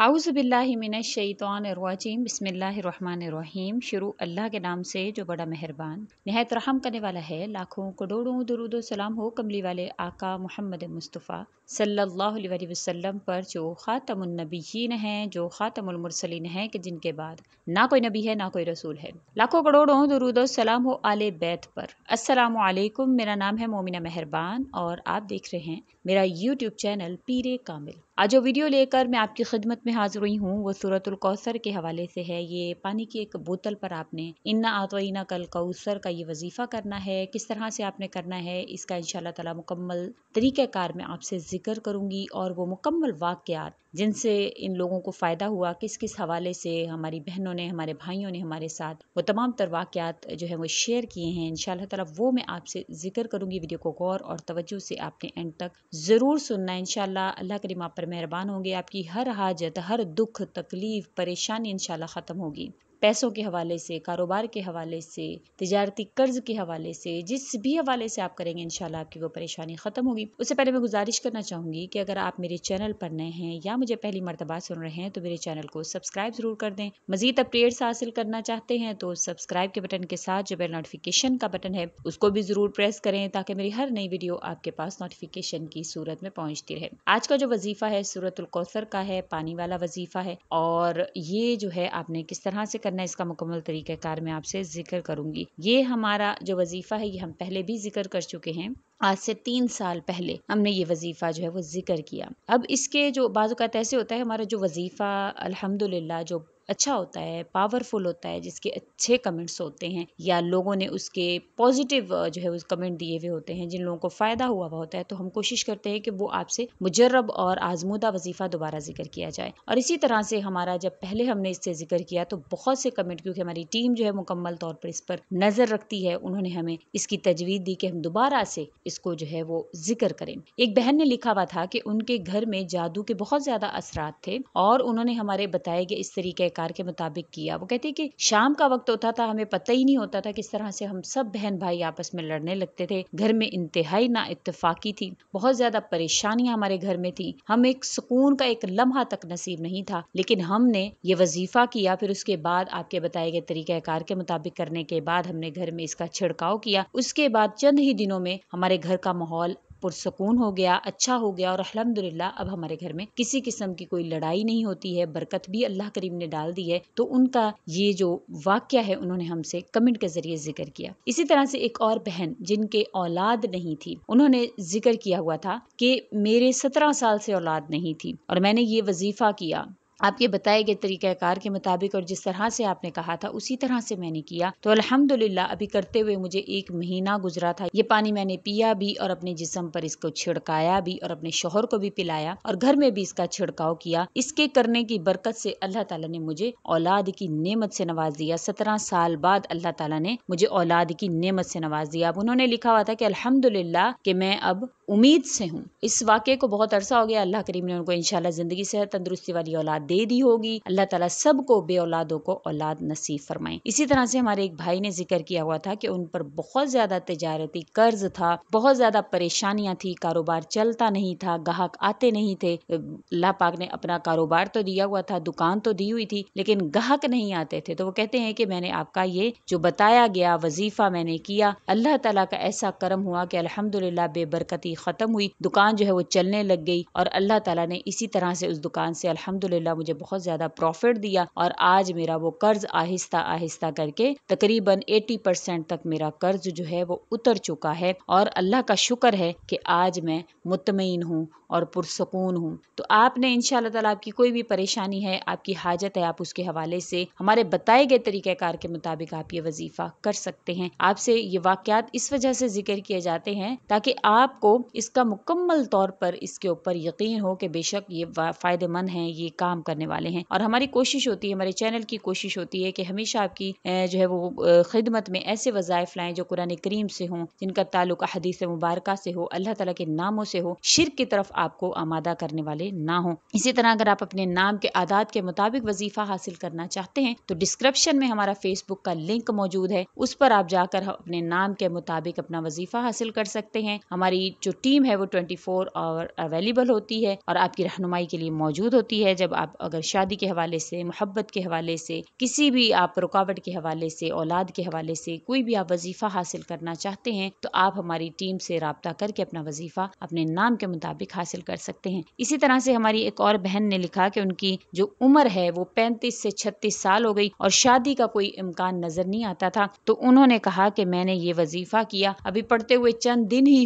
आउज़ुबिल्लाहि मिनश्शैतानिर्रजीम बिस्मिल्लाहिर्रहमानिर्रहीम। शुरू अल्लाह के नाम से जो बड़ा मेहरबान निहायत रहम करने वाला है। लाखों करोड़ों दुरूद व सलाम हो कमली वाले आका मोहम्मद मुस्तफ़ा सल्लल्लाहु अलैहि वसल्लम पर, जो ख़ातमुन नबिय्यीन हैं, जो ख़ातमुल मुरसलीन हैं, कि जिनके बाद ना कोई नबी है ना कोई रसूल है। लाखों करोड़ों दुरूद व सलाम हो आले बैत पर। अस्सलामु अलैकुम। मेरा नाम है मोमिना मेहरबान और आप देख रहे हैं मेरा यूट्यूब चैनल पीरे कामिल। आज जो वीडियो लेकर मैं आपकी खिदमत में हाजिर हुई हूँ वो सूरतुल कौसर के हवाले से है। ये पानी की एक बोतल पर आपने इन्ना आतोइना कल कौसर का ये वजीफा करना है। किस तरह से आपने करना है इसका इंशाअल्लाह ताला मुकम्मल तरीक़ाकार मैं आपसे जिक्र करूंगी, और वो मुकम्मल वाक़यात जिनसे इन लोगों को फ़ायदा हुआ, किस किस हवाले से हमारी बहनों ने, हमारे भाइयों ने हमारे साथ वो तमाम तर वाक़यात जो है वो शेयर किए हैं, इंशाअल्लाह ताला वो मैं आपसे जिक्र करूंगी। वीडियो को गौर और तवज्जो से आपने एंड तक ज़रूर सुनना है। इंशाअल्लाह अल्लाह करीम आप पर मेहरबान होंगे, आपकी हर हाजत, हर दुख, तकलीफ, परेशानी इंशाअल्लाह ख़त्म होगी। पैसों के हवाले से, कारोबार के हवाले से, तिजारती कर्ज के हवाले से, जिस भी हवाले से आप करेंगे इंशाअल्लाह आपकी वो परेशानी ख़त्म होगी। उससे पहले मैं गुजारिश करना चाहूँगी कि अगर आप मेरे चैनल पर नए हैं या मुझे पहली मर्तबा सुन रहे हैं तो मेरे चैनल को सब्सक्राइब ज़रूर कर दें। मज़ीद अपडेट्स हासिल करना चाहते हैं तो सब्सक्राइब के बटन के साथ जो बेल नोटिफिकेशन का बटन है उसको भी ज़रूर प्रेस करें, ताकि मेरी हर नई वीडियो आपके पास नोटिफिकेशन की सूरत में पहुँचती रहे। आज का जो वजीफ़ा है सूरतुल कौसर का है, पानी वाला वजीफ़ा है, और ये जो है आपने किस तरह से करना है इसका मुकम्मल तरीक़ाकार मैं आपसे जिक्र करूंगी। ये हमारा जो वजीफ़ा है ये हम पहले भी जिक्र कर चुके हैं। आज से 3 साल पहले हमने ये वजीफ़ा जो है वो जिक्र किया। अब इसके जो बाज़ औक़ात ऐसे होता है, हमारा जो वजीफ़ा अल्हम्दुलिल्लाह जो अच्छा होता है, पावरफुल होता है, जिसके अच्छे कमेंट्स होते हैं या लोगों ने उसके पॉजिटिव जो है उस कमेंट दिए हुए होते हैं, जिन लोगों को फ़ायदा हुआ होता है, तो हम कोशिश करते हैं कि वो आपसे मुजर्रब और आजमूदा वजीफ़ा दोबारा जिक्र किया जाए। और इसी तरह से हमारा जब पहले हमने इससे जिक्र किया तो बहुत से कमेंट, क्योंकि हमारी टीम जो है मुकम्मल तौर पर इस पर नज़र रखती है, उन्होंने हमें इसकी तजवीज़ दी कि हम दोबारा से इसको जो है वो जिक्र करें। एक बहन ने लिखा हुआ था कि उनके घर में जादू के बहुत ज़्यादा असरात थे और उन्होंने हमारे बताए गए इस तरीके कार के मुताबिक किया। वो कहते हैं कि शाम का वक्त होता था, हमें पता ही नहीं होता था किस तरह से हम सब बहन भाई आपस में लड़ने लगते थे। घर में इंतहाई ना इत्तेफाकी थी, बहुत ज्यादा परेशानियां हमारे घर में थी। हम एक सुकून का एक लम्हा तक नसीब नहीं था, लेकिन हमने ये वजीफा किया। फिर उसके बाद आपके बताए गए तरीके कार के मुताबिक करने के बाद हमने घर में इसका छिड़काव किया। उसके बाद चंद ही दिनों में हमारे घर का माहौल पुरसकून हो गया, अच्छा हो गया, और अल्हम्दुलिल्लाह अब हमारे घर में किसी किस्म की कोई लड़ाई नहीं होती है। बरकत भी अल्लाह करीम ने डाल दी है। तो उनका ये जो वाक्या है उन्होंने हमसे कमेंट के जरिए जिक्र किया। इसी तरह से एक और बहन जिनके औलाद नहीं थी, उन्होंने जिक्र किया हुआ था कि मेरे 17 साल से औलाद नहीं थी और मैंने ये वजीफा किया आपके बताए गए तरीक़ाकार के मुताबिक, और जिस तरह से आपने कहा था उसी तरह से मैंने किया। तो अल्हम्दुलिल्लाह अभी करते हुए मुझे 1 महीना गुजरा था। ये पानी मैंने पिया भी और अपने जिस्म पर इसको छिड़काया भी और अपने शौहर को भी पिलाया और घर में भी इसका छिड़काव किया। इसके करने की बरकत से अल्लाह ताला ने मुझे औलाद की नेमत से नवाज दिया। 17 साल बाद अल्लाह ताला ने मुझे औलाद की नेमत से नवाज दिया। अब उन्होंने लिखा हुआ था कि अल्हम्दुलिल्लाह कि मैं अब उम्मीद से हूँ। इस वाक़े को बहुत अरसा हो गया, अल्लाह करीम ने उनको इंशाअल्लाह ज़िंदगी सेहत तंदुरुस्ती वाली औलाद दे दी होगी। अल्लाह ताला सबको बे औलादों को औलाद नसीब फरमाए। इसी तरह से हमारे एक भाई ने जिक्र किया हुआ था कि उन पर बहुत ज्यादा तिजारती कर्ज था, बहुत ज्यादा परेशानियां थी, कारोबार चलता नहीं था, ग्राहक आते नहीं थे। अल्लाह पाक ने अपना कारोबार तो दिया हुआ था, दुकान तो दी हुई थी, लेकिन ग्राहक नहीं आते थे। तो वो कहते हैं कि मैंने आपका ये जो बताया गया वजीफा मैंने किया, अल्लाह ताला का ऐसा करम हुआ कि अल्हम्दुलिल्लाह बेबरकती खत्म हुई, दुकान जो है वो चलने लग गई और अल्लाह ताला ने इसी तरह से उस दुकान से अल्हम्दुलिल्लाह मुझे बहुत ज्यादा प्रॉफिट दिया और आज मेरा वो कर्ज आहिस्ता आहिस्ता करके तकरीबन 80% तक मेरा कर्ज जो है वो उतर चुका है। और अल्लाह का शुक्र है कि आज मैं मुतमईन हूँ और पुरसकून हूँ। तो आपने इंशाअल्लाह ताला आपकी कोई भी परेशानी है, आपकी हाजत है, आप उसके हवाले से हमारे बताए गए तरीक़ाकार के मुताबिक आप ये वजीफा कर सकते हैं। आपसे ये वाक़यात इस वजह से जिक्र किए जाते हैं ताकि आपको इसका मुकम्मल तौर पर इसके ऊपर यकीन हो कि बेशक ये फ़ायदेमंद हैं, ये काम करने वाले हैं। और हमारी कोशिश होती है, हमारे चैनल की कोशिश होती है कि हमेशा आपकी जो है वो खिदमत में ऐसे वज़ाइफ लाएं जो कुरान करीम से हों, जिनका ताल्लुक हदीस मुबारका से हो, अल्लाह ताला के नामों से हो, शिर्क की तरफ آپ کو آمادہ کرنے والے نہ ہوں۔ اسی طرح اگر آپ اپنے نام کے اعداد کے مطابق وظیفہ حاصل کرنا چاہتے ہیں تو ڈسکرپشن میں ہمارا فیس بک کا لنک موجود ہے، اس پر آپ جا کر اپنے نام کے مطابق اپنا وظیفہ حاصل کر سکتے ہیں۔ ہماری جو ٹیم ہے وہ 24 آور اویلیبل ہوتی ہے اور آپ کی رہنمائی کے لیے موجود ہوتی ہے۔ جب آپ اگر شادی کے حوالے سے، محبت کے حوالے سے، کسی بھی آپ رکاوٹ کے حوالے سے، اولاد کے حوالے سے کوئی بھی آپ وظیفہ حاصل کرنا چاہتے ہیں تو آپ ہماری ٹیم سے رابطہ کر کے اپنا وظیفہ اپنے نام کے مطابق حاصل کر سکتے ہیں۔ اسی طرح سے ہماری ایک اور بہن نے لکھا کہ ان کی جو عمر ہے وہ 35 سے 36 سال ہو گئی اور شادی کا کوئی امکان نظر نہیں آتا تھا، تو انہوں نے کہا کہ میں نے یہ وظیفہ کیا، ابھی پڑھتے ہوئے چند دن ہی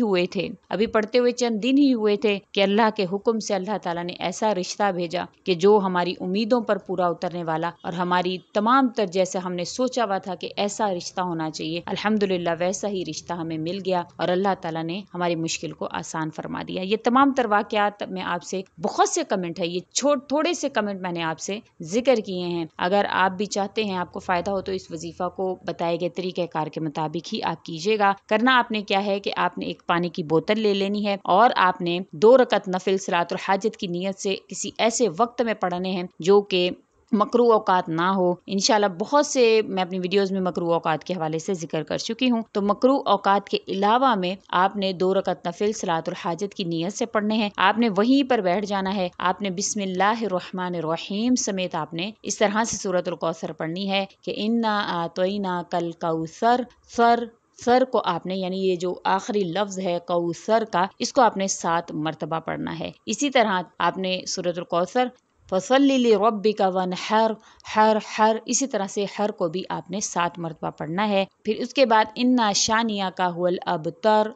ہوئے تھے کہ اللہ کے حکم سے اللہ تعالیٰ نے ایسا رشتہ بھیجا کہ جو ہماری امیدوں پر پورا اترنے والا اور ہماری تمام تر جیسے ہم نے سوچا ہوا تھا کہ ایسا رشتہ ہونا چاہیے، الحمدللہ ویسا ہی رشتہ ہمیں مل گیا اور اللہ تعالیٰ نے ہماری مشکل کو آسان فرما دیا۔ یہ تمام تر واقعات میں آپ سے بہت سے کمنٹ ہے، یہ تھوڑے سے کمنٹ میں نے آپ سے ذکر کیے ہیں۔ اگر آپ بھی چاہتے ہیں آپ کو فائدہ ہو تو اس وظیفہ کو بتائے گئے طریقہ کار کے مطابق ہی آپ کیجیے گا۔ کرنا آپ نے کیا ہے کہ آپ نے ایک پانی کی بوتل لے لینی ہے اور آپ نے 2 رکعت نفل صلاۃ الحاجت کی نیت سے کسی ایسے وقت میں پڑھنے ہیں جو کہ مکروہ اوقات نہ ہو۔ انشاءاللہ بہت سے میں اپنی ویڈیوز میں مکروہ اوقات کے حوالے سے ذکر کر چکی ہوں، تو مکروہ اوقات کے علاوہ میں آپ نے 2 رکعت نفل صلاۃ الحاجت کی نیت سے پڑھنے ہیں۔ آپ نے وہیں پر بیٹھ جانا ہے، آپ نے بسم اللہ الرحمن الرحیم سمیت آپ نے اس طرح سے سورۃ الکوثر پڑھنی ہے کہ انا اعطیناک الکوثر، سر کو آپ نے یعنی یہ جو آخری لفظ ہے کوثر کا، اس کو آپ نے 7 مرتبہ پڑھنا ہے۔ اسی طرح آپ نے سورۃ الکوثر فَصَلِّ لِرَبِّكَ وَانْحَرْ اسی طرح سے ہر کو بھی آپ نے 7 مرتبہ پڑھنا ہے۔ پھر اس کے بعد اِنَّا شَانِئَکَ هُوَ الْأَبْتَرُ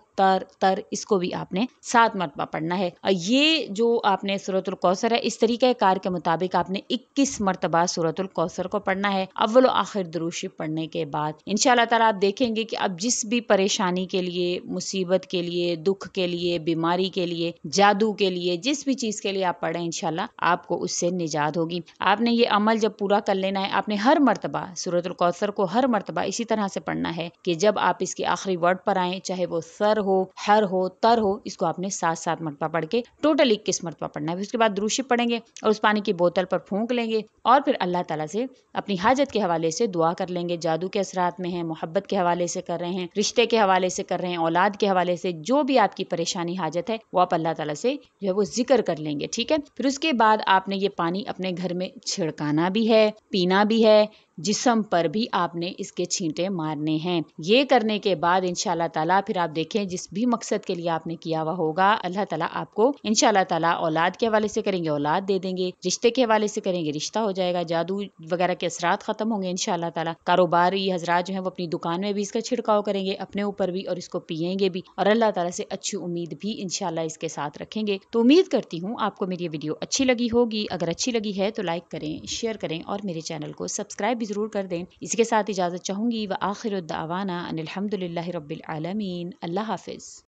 تر اس کو بھی آپ نے 7 مرتبہ پڑھنا ہے۔ اور یہ جو آپ نے سورۃ الکوثر ہے اس طریقہ کار کے مطابق آپ نے 21 مرتبہ سورۃ الکوثر کو پڑھنا ہے اول و آخر درود شریف پڑھنے کے بعد۔ انشاءاللہ تعالیٰ آپ دیکھیں گے کہ اب جس بھی پریشانی کے لیے، مصیبت کے لیے، دکھ کے لیے، بیماری کے لیے، جادو کے لیے، جس بھی چیز کے لیے آپ پڑھیں انشاءاللہ آپ کو اس سے نجات ہوگی۔ آپ نے یہ عمل جب پورا کر لینا ہے، آپ نے ہر مرتبہ سورۃ الکوثر کو ہر مرتبہ اسی طرح سے پڑھنا ہے کہ جب آپ اس کے آخری ورڈ پر آئیں، چاہے وہ سر ہو، ہر ہو، تر ہو، اس کو آپ نے 7 مرتبہ پڑھ کے ٹوٹل 21 مرتبہ پڑھنا ہے۔ پھر اس کے بعد درود شریف پڑھیں گے اور اس پانی کی بوتل پر پھونک لیں گے اور پھر اللہ تعالیٰ سے اپنی حاجت کے حوالے سے دعا کر لیں گے۔ جادو کے اثرات میں ہیں، محبت کے حوالے سے کر رہے ہیں، رشتے کے حوالے سے کر رہے ہیں، اولاد کے حوالے سے، جو بھی آپ کی پریشانی حاجت ہے وہ آپ اللہ تعالیٰ سے جو ہے وہ ذکر کر لیں گے، ٹھیک ہے۔ پھر اس کے بعد آپ نے یہ پانی اپنے گھر میں چھڑکانا بھی ہے، پینا بھی ہے، جسم پر بھی آپ نے اس کے چھینٹے مارنے ہیں۔ یہ کرنے کے بعد انشاءاللہ تعالیٰ پھر آپ دیکھیں جس بھی مقصد کے لیے آپ نے کیا ہوا ہوگا اللہ تعالیٰ آپ کو انشاءاللہ تعالیٰ اولاد کے حوالے سے کریں گے اولاد دے دیں گے، رشتے کے حوالے سے کریں گے رشتہ ہو جائے گا، جادو وغیرہ کے اثرات ختم ہوں گے انشاءاللہ تعالیٰ۔ کاروباری حضرات جو ہیں وہ اپنی دکان میں بھی اس کا چھڑکاؤ کریں گے، اپنے اوپر بھی، اور اس کو پئیں گے بھی، اور اللہ تعالیٰ سے اچھی امید بھی انشاءاللہ اس کے ساتھ رکھیں گے۔ تو امید کرتی ہوں آپ کو میری یہ ویڈیو اچھی لگی ہوگی، اگر اچھی لگی ہے تو لائک کریں، شیئر کریں اور میرے چینل کو سبسکرائب بھی ضرور کر دیں۔ اس کے ساتھ اجازت چاہوں گی، وآخر الدعوانا ان الحمد للہ رب العالمین۔ اللہ حافظ۔